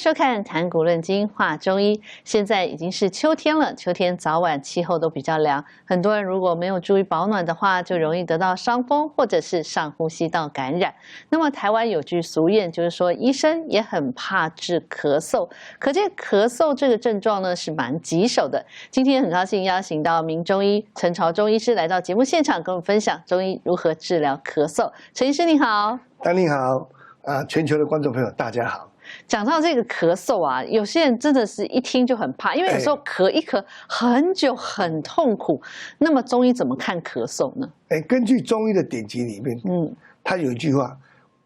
收看《谈古论今话中医》。现在已经是秋天了，秋天早晚气候都比较凉，很多人如果没有注意保暖的话，就容易得到伤风或者是上呼吸道感染。那么台湾有句俗谚，就是说医生也很怕治咳嗽，可见咳嗽这个症状呢是蛮棘手的。今天很高兴邀请到名中医陈朝忠医师来到节目现场，跟我们分享中医如何治疗咳嗽。陈医师你好。你好，全球的观众朋友大家好。讲到这个咳嗽啊，有些人真的是一听就很怕，因为有时候咳一咳很久很痛苦。那么中医怎么看咳嗽呢？根据中医的典籍里面，它有一句话，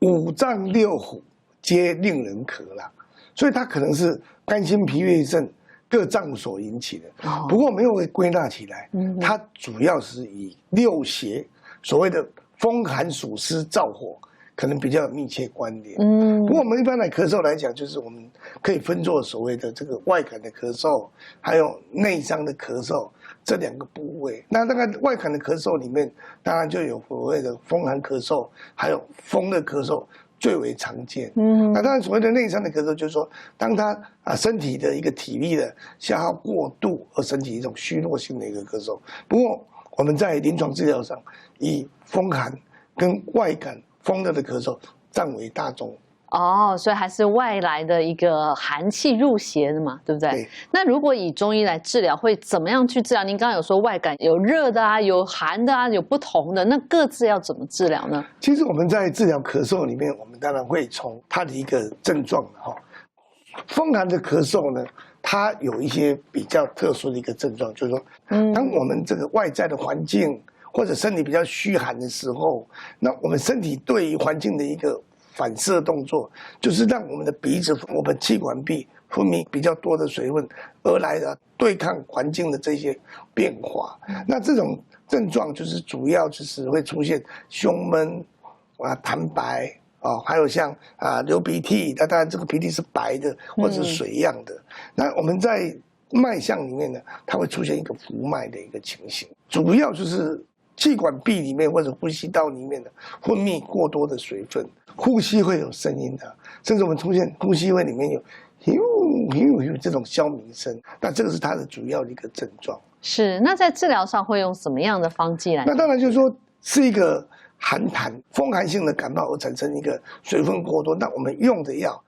五脏六腑皆令人咳啦，所以它可能是肝心脾胃肾各脏所引起的。不过没有归纳起来，它主要是以六邪所谓的风寒暑湿燥火。可能比较有密切关联。不过我们一般来咳嗽来讲，就是我们可以分作所谓的这个外感的咳嗽，还有内伤的咳嗽这两个部位。那大概外感的咳嗽里面，当然就有所谓的风寒咳嗽，还有风的咳嗽最为常见。那当然所谓的内伤的咳嗽，就是说当他身体的一个体力的消耗过度，而引起一种虚弱性的一个咳嗽。不过我们在临床治疗上，以风寒跟外感风热的咳嗽占为大宗。所以还是外来的一个寒气入邪的嘛，对不对？对。那如果以中医来治疗，会怎么样去治疗？您刚刚有说外感有热的啊，有寒的啊，有不同的，那各自要怎么治疗呢？其实我们在治疗咳嗽里面，我们当然会从它的一个症状风寒的咳嗽呢，它有一些比较特殊的一个症状，就是说，当我们这个外在的环境或者身体比较虚寒的时候，那我们身体对于环境的一个反射动作，就是让我们的鼻子、我们气管壁分泌比较多的水分，而来的对抗环境的这些变化。那这种症状就是主要就是会出现胸闷痰白还有像流鼻涕，那当然这个鼻涕是白的或者是水样的。那我们在脉象里面呢，它会出现一个浮脉的一个情形，主要就是气管壁里面或者呼吸道里面的分泌过多的水分，呼吸会有声音的，甚至我们出现呼吸会里面有这种哮鸣声，那这个是它的主要的一个症状。是，那在治疗上会用什么样的方剂来？那当然就是说是一个寒痰、风寒性的感冒而产生一个水分过多，那我们用的药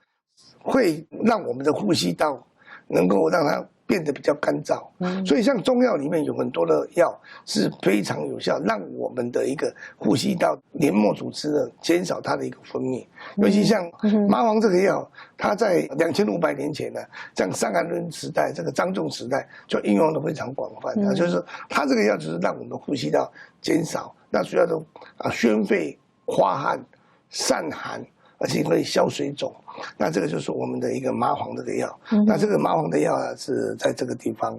会让我们的呼吸道能够让它变得比较干燥，所以像中药里面有很多的药是非常有效，让我们的一个呼吸道黏膜组织呢减少它的一个分泌。尤其像麻黄这个药，它在2500年前呢，像伤寒论时代、这个张仲时代就应用的非常广泛。就是它这个药就是让我们的呼吸道减少，那主要的宣肺、化汗、散寒，而且会消水肿。那这个就是我们的一个麻黄这个药，那这个麻黄的药是在这个地方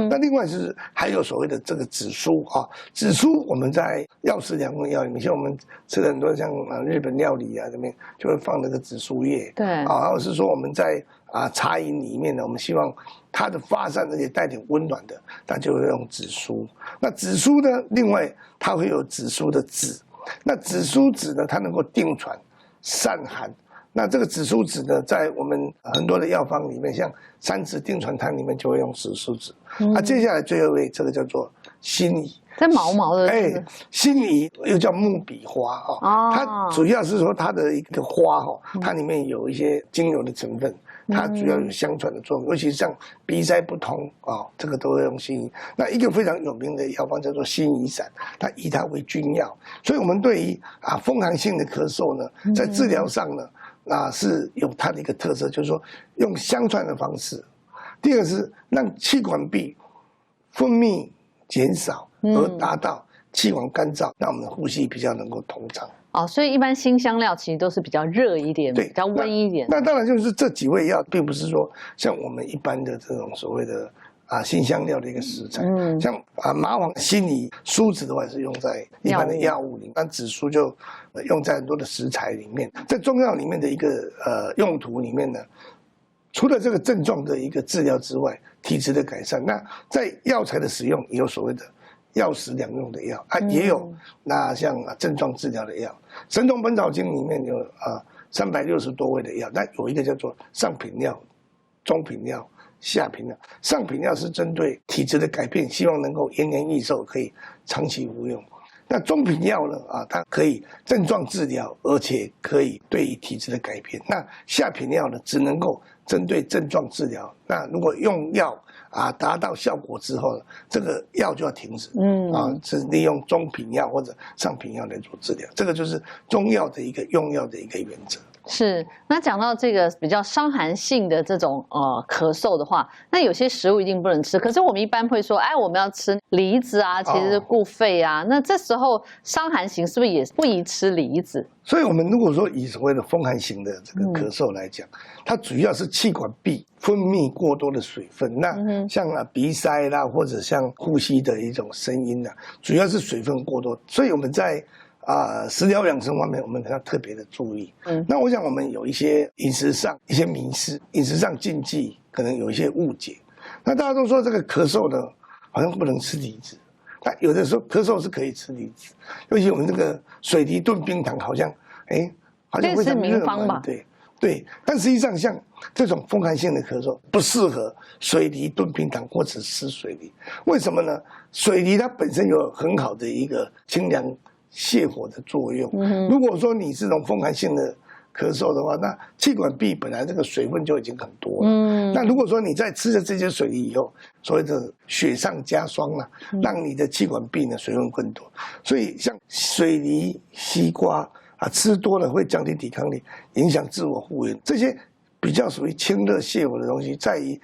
那另外是还有所谓的这个紫苏紫苏我们在药食两味药里面，像我们吃的很多像日本料理这边就会放那个紫苏叶，对或者是说我们在茶饮里面呢，我们希望它的发散而且带点温暖的，那就会用紫苏。那紫苏呢，另外它会有紫苏的籽，那紫苏籽呢，它能够定喘散寒。那这个紫苏籽呢，在我们很多的药方里面，像三子定喘汤里面就会用紫苏籽。接下来最后一位，这个叫做辛夷，这毛毛的，辛夷又叫木比花它主要是说它的一个花它里面有一些精油的成分，它主要有香喘的作用，尤其像鼻塞不通这个都会用辛夷。那一个非常有名的药方叫做辛夷散，它以它为君药，所以我们对于风寒性的咳嗽呢，在治疗上呢。是有它的一个特色，就是说用香串的方式。第二个是让气管壁分泌减少，而达到气管干燥，让我们的呼吸比较能够通畅。所以一般辛香料其实都是比较热一点，比较温一点。那当然就是这几味药，并不是说像我们一般的这种所谓的辛香料的一个食材，像麻黄、辛夷、苏子的话是用在一般的药物里面，但紫苏就用在很多的食材里面。在中药里面的一个用途里面呢，除了这个症状的一个治疗之外，体质的改善，那在药材的使用也有所谓的药食两用的药也有那像症状治疗的药，《神农本草经》里面有360多味的药，那有一个叫做上品药中品药、下品药。上品药是针对体质的改变，希望能够延年益寿，可以长期服用。那中品药呢？它可以症状治疗，而且可以对于体质的改变。那下品药呢，只能够针对症状治疗。那如果用药达到效果之后，这个药就要停止。是利用中品药或者上品药来做治疗。这个就是中药的一个用药的一个原则。是，那讲到这个比较伤寒性的这种咳嗽的话，那有些食物一定不能吃。可是我们一般会说，哎，我们要吃梨子啊，其实是固肺啊。那这时候伤寒型是不是也不宜吃梨子？所以我们如果说以所谓的风寒型的这个咳嗽来讲，它主要是气管壁分泌过多的水分。那像鼻塞啦，或者像呼吸的一种声音啊，主要是水分过多。所以我们在食疗养生方面，我们要特别的注意。那我想我们有一些饮食上一些迷思，饮食上禁忌，可能有一些误解。那大家都说这个咳嗽呢，好像不能吃梨子。那有的时候咳嗽是可以吃梨子，尤其我们这个水梨炖冰糖，好像非常热门。对，但实际上像这种风寒性的咳嗽，不适合水梨炖冰糖或者吃水梨。为什么呢？水梨它本身有很好的一个清凉泻火的作用。如果说你是这种风寒性的咳嗽的话，那气管壁本来这个水分就已经很多了。那如果说你在吃了这些水梨以后，所谓的雪上加霜了，让你的气管壁呢水分更多。所以像水梨、西瓜吃多了会降低抵抗力，影响自我复原。这些比较属于清热泻火的东西，在于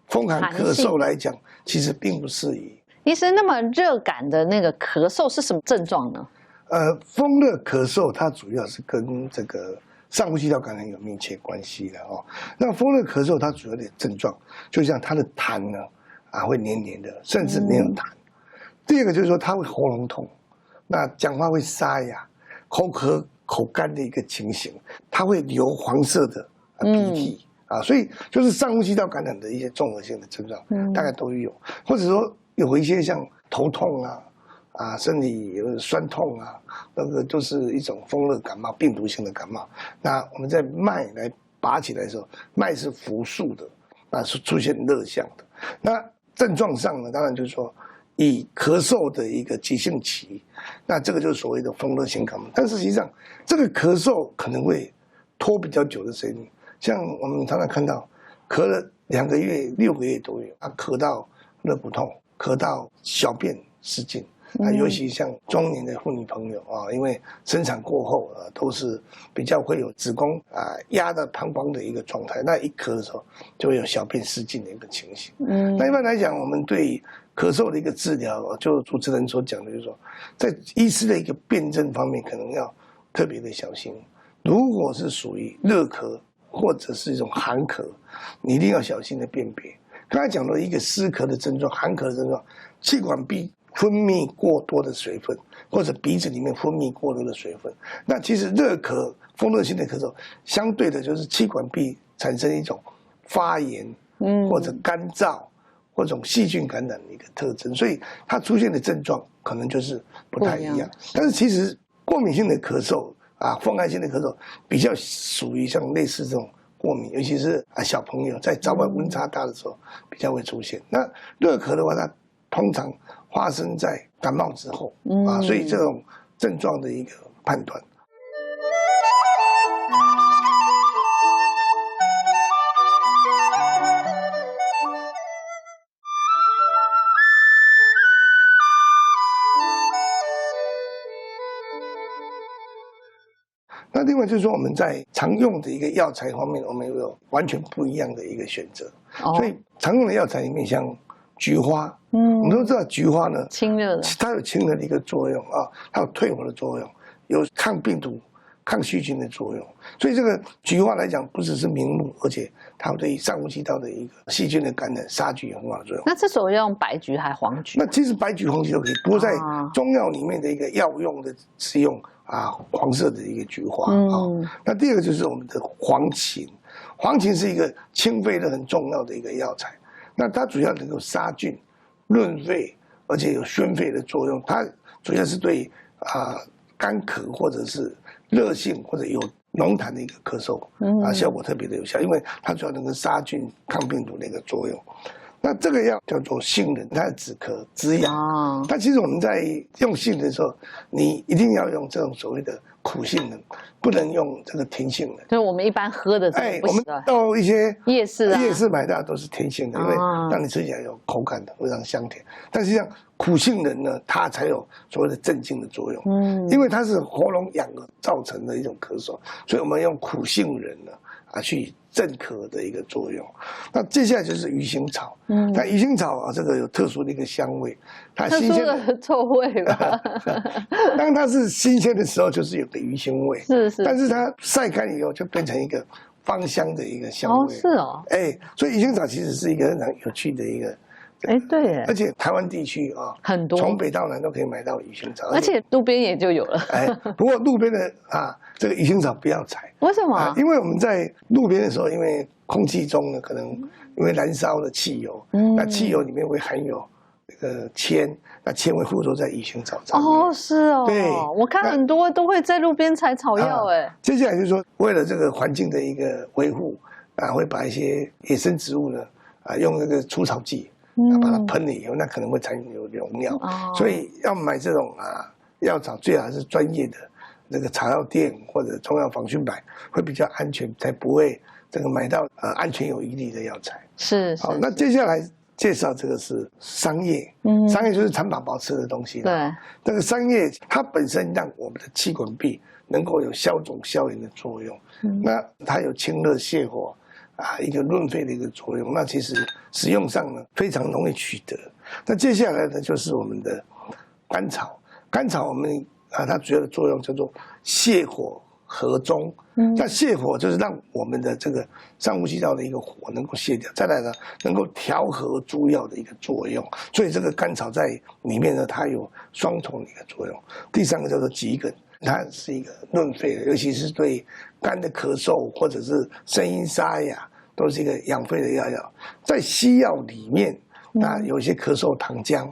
风寒咳嗽来讲，其实并不适宜。医生，那么热感的那个咳嗽是什么症状呢？风热咳嗽它主要是跟这个上呼吸道感染有密切关系的哦。那风热咳嗽它主要的症状，就像它的痰呢会黏黏的，甚至没有痰。第二个就是说它会喉咙痛，那讲话会沙哑、口渴、口干的一个情形，它会流黄色的鼻涕所以就是上呼吸道感染的一些综合性的症状，大概都有，或者说有一些像头痛身体有酸痛那个就是一种风热感冒，病毒性的感冒。那我们在脉来拔起来的时候，脉是浮数的，是出现热象的。那症状上呢，当然就是说以咳嗽的一个急性期，那这个就是所谓的风热性感冒。但是实际上这个咳嗽可能会拖比较久的时间，像我们常常看到咳了2个月、6个月都有，咳到热不痛，咳到小便失禁。尤其像中年的妇女朋友因为生产过后都是比较会有子宫压的膀胱的一个状态，那一咳的时候就会有小便失禁的一个情形。那一般来讲，我们对咳嗽的一个治疗，就主持人所讲的，就是说，在医师的一个辨证方面，可能要特别的小心。如果是属于热咳或者是一种寒咳，你一定要小心的辨别。刚才讲到一个湿咳的症状、寒咳的症状，气管壁分泌过多的水分，或者鼻子里面分泌过多的水分。那其实热咳、风热性的咳嗽，相对的就是气管壁产生一种发炎，或者干燥，或者细菌感染的一个特征。所以它出现的症状可能就是不太一样。但是其实过敏性的咳嗽风寒性的咳嗽比较属于像类似这种过敏，尤其是小朋友在早晚温差大的时候比较会出现。那热咳的话，它通常发生在感冒之后所以这种症状的一个判断。那另外就是说，我们在常用的一个药材方面，我们有完全不一样的一个选择。所以常用的药材里面，像菊花，我们都知道菊花呢，清热的，它有清热的一个作用它有退火的作用，有抗病毒、抗细菌的作用。所以这个菊花来讲，不只是明目，而且它对上呼吸道的一个细菌的感染、杀菌有很好的作用。那这时候要用白菊还是黄菊？那其实白菊、黄菊都可以，不过在中药里面的一个药用的是用黄色的一个菊花那第二个就是我们的黄芩，黄芩是一个清肺的很重要的一个药材。那它主要能够杀菌、润肺，而且有宣肺的作用。它主要是对干咳或者是热性或者有龙潭的一个咳嗽效果特别的有效，因为它主要能够杀菌、抗病毒的一个作用。那这个药叫做杏仁，它止咳止痒。但其实我们在用杏仁的时候，你一定要用这种所谓的苦杏仁，不能用这个甜杏仁。就是我们一般喝的，我们到一些夜市买到都是甜杏仁，因为让你吃起来有口感的，非常香甜。但实际上苦杏仁呢，它才有所谓的镇静的作用。因为它是喉咙痒而造成的一种咳嗽，所以我们用苦杏仁呢去镇咳的一个作用。那接下来就是鱼腥草。那鱼腥草这个有特殊的一个香味，它新鲜的臭味吧。当它是新鲜的时候，就是有个鱼腥味。是。但是它晒干以后，就变成一个芳香的一个香味。是哦。所以鱼腥草其实是一个很有趣的一个。对，而且台湾地区很多，从北到南都可以买到鱼腥草，而且路边也就有了。不过路边的这个鱼腥草不要采。为什么？因为我们在路边的时候，因为空气中呢可能因为燃烧的汽油，那汽油里面会含有那个铅，那铅会附着在鱼腥草上面。是哦。对，我看很多都会在路边采草药。接下来就是说，为了这个环境的一个维护会把一些野生植物呢用那个除草剂。把它喷了以后，那可能会残留农药，所以要买这种药草，最好是专业的那个草药店或者中药房去买，会比较安全，才不会这个买到安全有疑虑的药材。是。好，那接下来介绍这个是桑叶，桑叶就是蚕宝宝吃的东西。对，这个桑叶它本身让我们的气管壁能够有消肿消炎的作用，那它有清热泻火。一个润肺的一个作用，那其实使用上呢非常容易取得。那接下来呢就是我们的甘草，甘草我们它主要的作用叫做泻火和中。那泻火就是让我们的这个上呼吸道的一个火能够泻掉，再来呢能够调和诸药的一个作用，所以这个甘草在里面呢它有双重的一个作用。第三个叫做桔梗。它是一个润肺的，尤其是对肝的咳嗽或者是声音沙哑，都是一个养肺的药。在西药里面，有一些咳嗽糖浆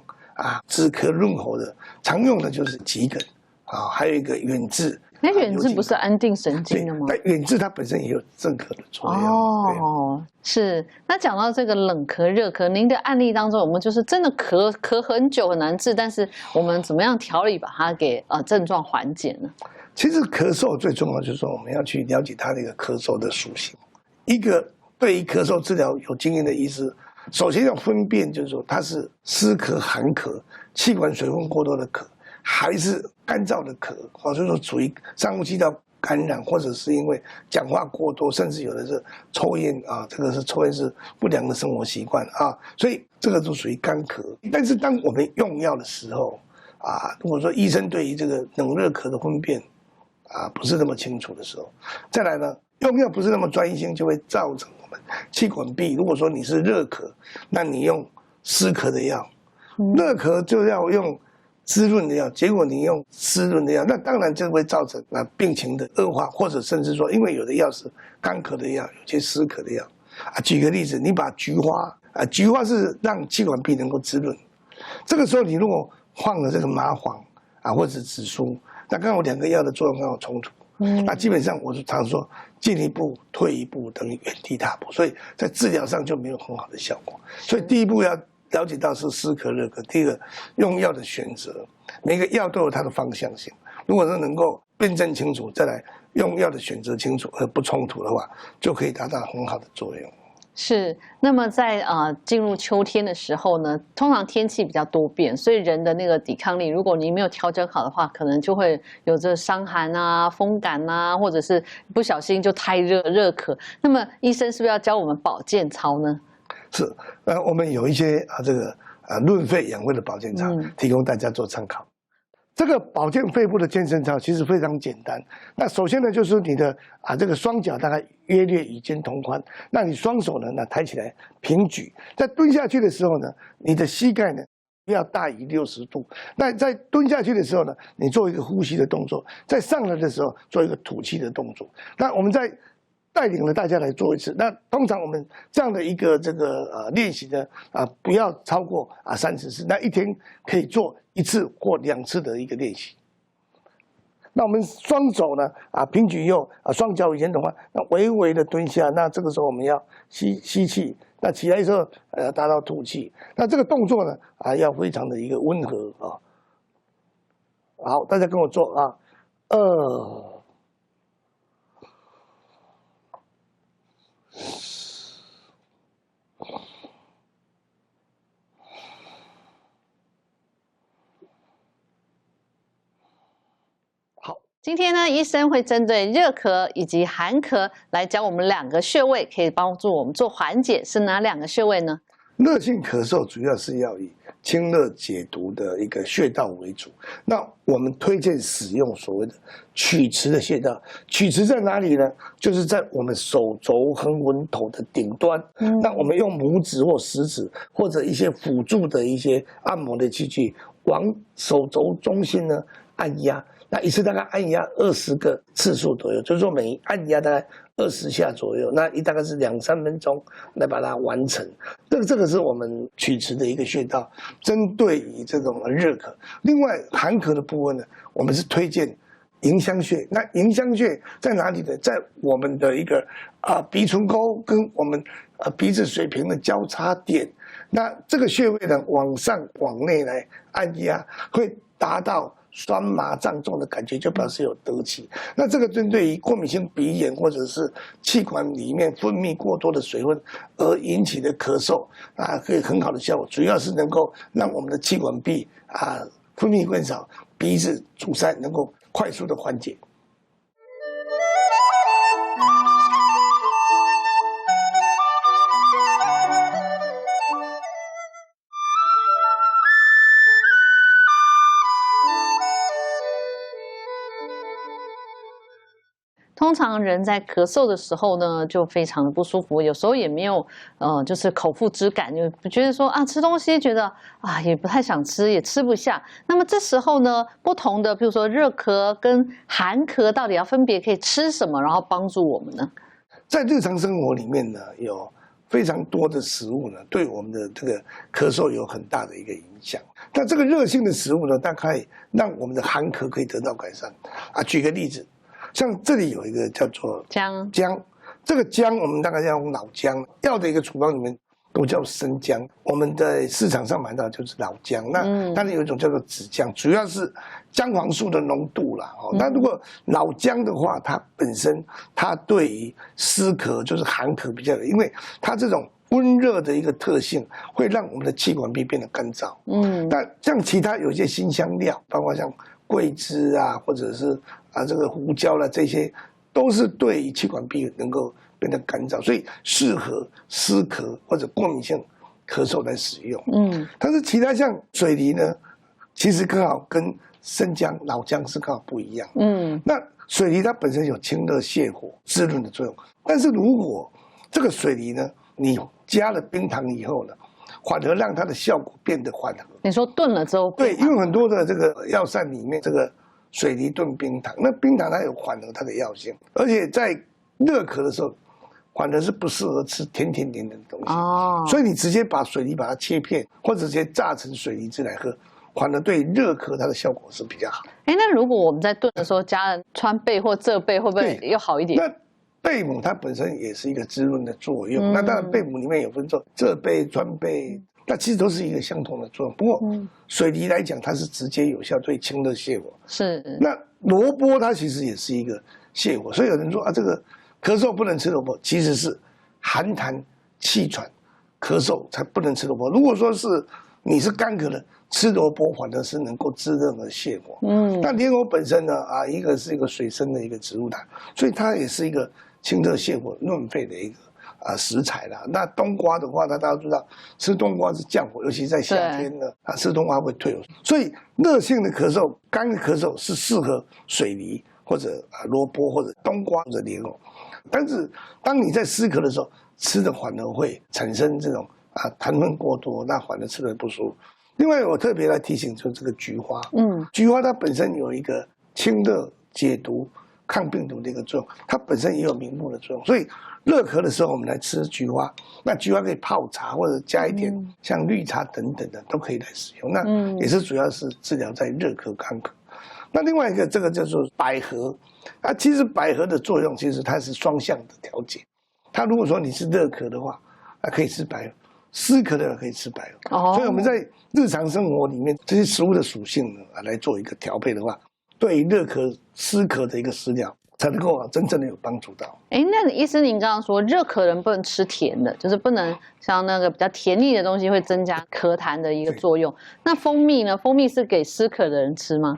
止咳润喉的，常用的就是桔梗还有一个远志。远志不是安定神经的吗？那远志它本身也有镇咳的作用。是。那讲到这个冷咳、热咳，您的案例当中有没有就是真的咳很久很难治，但是我们怎么样调理把它给症状缓解呢？其实咳嗽最重要就是说我们要去了解它的一个咳嗽的属性。一个对于咳嗽治疗有经验的医师，首先要分辨就是说它是湿咳、寒咳、气管水分过多的咳，还是干燥的咳，就是说处于上呼吸道感染，或者是因为讲话过多，甚至有的是抽烟这个是抽烟是不良的生活习惯所以这个就属于干咳。但是当我们用药的时候如果说医生对于这个冷热咳的分辨不是那么清楚的时候，再来呢用药不是那么专心，就会造成我们气管壁。如果说你是热咳，那你用湿咳的药，热咳就要用滋润的药，结果你用湿润的药，那当然就会造成病情的恶化，或者甚至说，因为有的药是干咳的药，有些湿咳的药举个例子，你把菊花菊花是让气管壁能够滋润，这个时候你如果放了这个麻黄或者紫苏，那刚好两个药的作用刚好冲突。那基本上我就常说，进一步退一步等于原地踏步，所以在治疗上就没有很好的效果。所以第一步要了解到是湿咳热咳，第一个用药的选择，每个药都有它的方向性。如果是能够辩证清楚，再来用药的选择清楚而不冲突的话，就可以达到很好的作用。是。那么在进入秋天的时候呢，通常天气比较多变，所以人的那个抵抗力，如果你没有调整好的话，可能就会有这伤寒风感或者是不小心就太热咳。那么医生是不是要教我们保健操呢？是，我们有一些这个润肺养肺的保健操，提供大家做参考。这个保健肺部的健身操其实非常简单。那首先呢，就是你的这个双脚大概约略与肩同宽，那你双手呢抬起来平举，在蹲下去的时候呢，你的膝盖呢不要大于60度。那在蹲下去的时候呢，你做一个呼吸的动作；在上来的时候做一个吐气的动作。那我们在带领了大家来做一次。那通常我们这样的一个练习呢不要超过30次，那一天可以做1次或2次的一个练习。那我们双手呢平举右双脚以前的话，那微微的蹲下，那这个时候我们要吸气，那起来的时候达到吐气。那这个动作呢要非常的一个温和啊。好，大家跟我做啊，2。今天呢，医生会针对热咳以及寒咳来教我们2个穴位，可以帮助我们做缓解。是哪2个穴位呢？热性咳嗽主要是要以清热解毒的一个穴道为主。那我们推荐使用所谓的曲池的穴道。曲池在哪里呢？就是在我们手肘横纹头的顶端。那我们用拇指或食指或者一些辅助的一些按摩的器具，往手肘中心呢按压。那一次大概按压20个次数左右，就是说每按压大概20下左右，那大概是2、3分钟来把它完成。这个是我们曲池的一个穴道，针对于这种热咳。另外寒咳的部分呢，我们是推荐迎香穴。那迎香穴在哪里呢？在我们的一个鼻唇沟跟我们鼻子水平的交叉点。那这个穴位呢，往上往内来按压，会达到酸麻胀重的感觉，就表示有得气。那这个针对于过敏性鼻炎或者是气管里面分泌过多的水分而引起的咳嗽可以很好的效果。主要是能够让我们的气管壁分泌更少，鼻子阻塞能够快速的缓解。通常人在咳嗽的时候呢，就非常的不舒服，有时候也没有就是口腹之感，就觉得说吃东西觉得也不太想吃，也吃不下。那么这时候呢，不同的比如说热咳跟寒咳，到底要分别可以吃什么，然后帮助我们呢？在日常生活里面呢，有非常多的食物呢，对我们的这个咳嗽有很大的一个影响。那这个热性的食物呢，大概让我们的寒咳可以得到改善举个例子。像这里有一个叫做姜，这个姜我们大概要用老姜，药的一个处方里面都叫生姜，我们在市场上买到就是老姜。那当然有一种叫做紫姜，主要是姜黄素的浓度啦。那如果老姜的话，它本身它对于湿咳就是寒咳比较有，因为它这种温热的一个特性，会让我们的气管壁变得干燥。但像其他有一些辛香料，包括像桂枝或者是这个胡椒啦，这些都是对于气管壁能够变得干燥，所以适合湿咳或者过敏性咳嗽来使用。但是其他像水梨呢，其实刚好跟生姜、老姜是刚好不一样。那水梨它本身有清热泻火、滋润的作用，但是如果这个水梨呢，你加了冰糖以后呢，反而让它的效果变得缓和。你说炖了之后？对，因为很多的这个药膳里面，这个水梨炖冰糖，那冰糖它有缓和它的药性，而且在热咳的时候，反而是不适合吃甜的东西。所以你直接把水梨把它切片，或者直接榨成水梨汁来喝，反而对热咳它的效果是比较好。那如果我们在炖的时候加了川贝或浙贝，会不会又好一点？那贝母它本身也是一个滋润的作用。那当然贝母里面有分做浙贝、川贝。那其实都是一个相同的作用，不过水梨来讲，它是直接有效对清热泻火。是。那萝卜它其实也是一个泻火，所以有人说这个咳嗽不能吃萝卜，其实是寒痰气喘咳嗽才不能吃萝卜。如果说是你是干咳的，吃萝卜反而是能够滋热和泻火。那莲藕本身呢一个是一个水生的一个植物糖，所以它也是一个清热泻火润肺的一个食材啦。那冬瓜的话，大家都知道吃冬瓜是降火，尤其在夏天呢吃冬瓜会退火。所以热性的咳嗽、干的咳嗽是适合水梨或者萝卜或者冬瓜或者莲藕。但是当你在湿咳的时候，吃的反而会产生这种痰分过多，那反而吃的不舒服。另外我特别来提醒，就是这个菊花。菊花它本身有一个清热解毒、抗病毒的一个作用，它本身也有明目的作用，所以热咳的时候我们来吃菊花，那菊花可以泡茶或者加一点像绿茶等等的都可以来使用，那也是主要是治疗在热咳、干咳。那另外一个这个叫做百合啊，其实百合的作用其实它是双向的调节。它如果说你是热咳的话，可以吃百合；湿咳的可以吃百合。所以我们在日常生活里面这些食物的属性呢，来做一个调配的话，对于热咳、湿咳的一个食疗才能够真正的有帮助到。那医师您刚刚说热咳人不能吃甜的，就是不能像那个比较甜腻的东西会增加咳痰的一个作用。那蜂蜜呢？蜂蜜是给湿咳的人吃吗？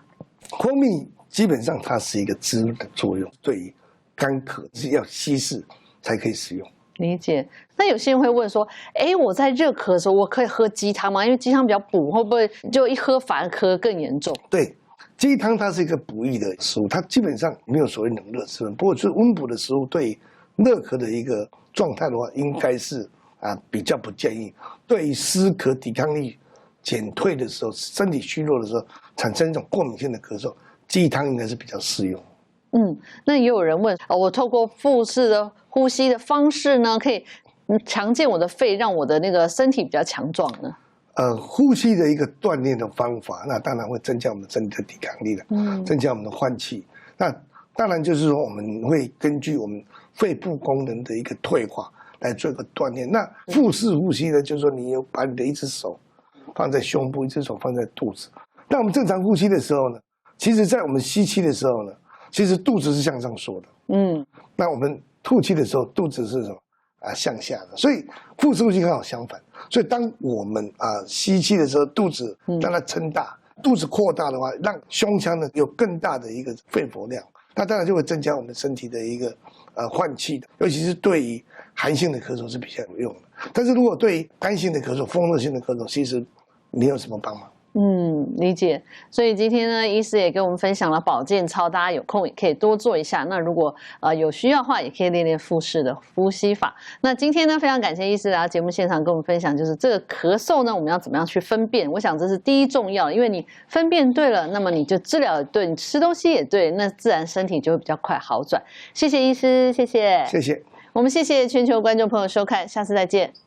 蜂蜜基本上它是一个滋润的作用，对于干咳是要稀释才可以使用。理解。那有些人会问说，我在热咳的时候，我可以喝鸡汤吗？因为鸡汤比较补，会不会就一喝反而咳更严重？对，鸡汤它是一个补益的食物，它基本上没有所谓冷热之分。不过是温补的食物，对热咳的一个状态的话，应该是比较不建议。对于湿咳抵抗力减退的时候，身体虚弱的时候，产生一种过敏性的咳嗽，鸡汤应该是比较适用。那也有人问，我透过腹式的呼吸的方式呢，可以强健我的肺，让我的那个身体比较强壮呢？呼吸的一个锻炼的方法，那当然会增加我们身体的抵抗力的，增加我们的换气。那当然就是说，我们会根据我们肺部功能的一个退化来做一个锻炼。那腹式呼吸呢，就是说你有把你的一只手放在胸部，一只手放在肚子。那我们正常呼吸的时候呢，其实在我们吸气的时候呢，其实肚子是向上缩的，那我们吐气的时候，肚子是什么向下的，所以腹式呼吸刚好相反。所以当我们吸气的时候，肚子让它撑大，肚子扩大的话，让胸腔呢有更大的一个肺活量，那当然就会增加我们身体的一个换气的，尤其是对于寒性的咳嗽是比较有用的。但是如果对于干性的咳嗽、风热性的咳嗽，其实没有什么帮忙。理解。所以今天呢，医师也跟我们分享了保健操，大家有空也可以多做一下。那如果有需要的话，也可以练练腹式的呼吸法。那今天呢，非常感谢医师来到节目现场跟我们分享，就是这个咳嗽呢，我们要怎么样去分辨？我想这是第一重要，因为你分辨对了，那么你就治疗也对，你吃东西也对，那自然身体就会比较快好转。谢谢医师，谢谢，谢谢。我们谢谢全球观众朋友收看，下次再见。